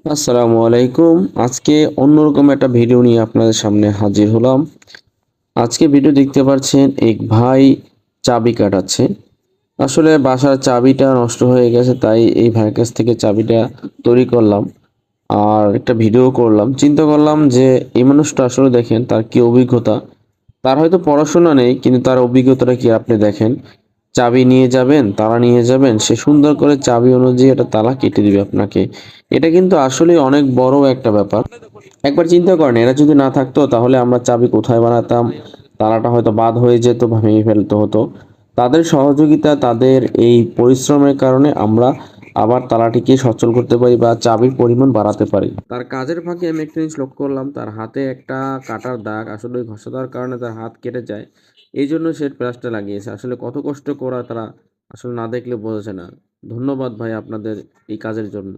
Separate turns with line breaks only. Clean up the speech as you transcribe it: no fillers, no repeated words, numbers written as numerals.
আসসালামু আলাইকুম। আজকে অন্যরকম একটা ভিডিও নিয়ে আপনাদের সামনে হাজির হলাম। আজকে ভিডিও দেখতে পাচ্ছেন এক ভাই চাবি কাটাচ্ছে। আসলে বাসার চাবিটা নষ্ট হয়ে গেছে, তাই এই ভাইয়ের কাছ থেকে চাবিটা তৈরি করলাম আর একটা ভিডিও করলাম। চিন্তা করলাম যে এই মানুষটা আসলে দেখেন তার কি অভিজ্ঞতা। তার হয়তো পড়াশোনা নেই, কিন্তু তার অভিজ্ঞতাটা কি আপনি দেখেন। চাবি নিয়ে যাবেন, তালা নিয়ে যাবেন, সে সুন্দর করে চাবি অনুযায়ী একটা তালা কেটে দিবে আপনাকে। এটা কিন্তু আসলেই অনেক বড় একটা ব্যাপার। একবার চিন্তা করেন, এরা যদি না থাকতো তাহলে আমরা চাবি কোথায় বানাতাম? তালাটা হয়তো বাদ হয়ে যেত বা ভেঙে ফেলতে হতো। তাদের সহযোগিতা, তাদের এই পরিশ্রমের কারণে আমরা আবার তালাটিকে সচল করতে পারি বা চাবির পরিমাণ বাড়াতে পারি। তার কাজের ফাঁকে আমি একটা জিনিস লক্ষ্য করলাম, তার হাতে একটা কাটার দাগ। আসলে ওই ঘষা দেওয়ার কারণে তার হাত কেটে যায়। এই জন্য সে প্লাসটা লাগিয়েছে। আসলে কত কষ্ট করা তারা আসলে না দেখলে বোঝা যায় না। ধন্যবাদ ভাই আপনাদের এই কাজের জন্য।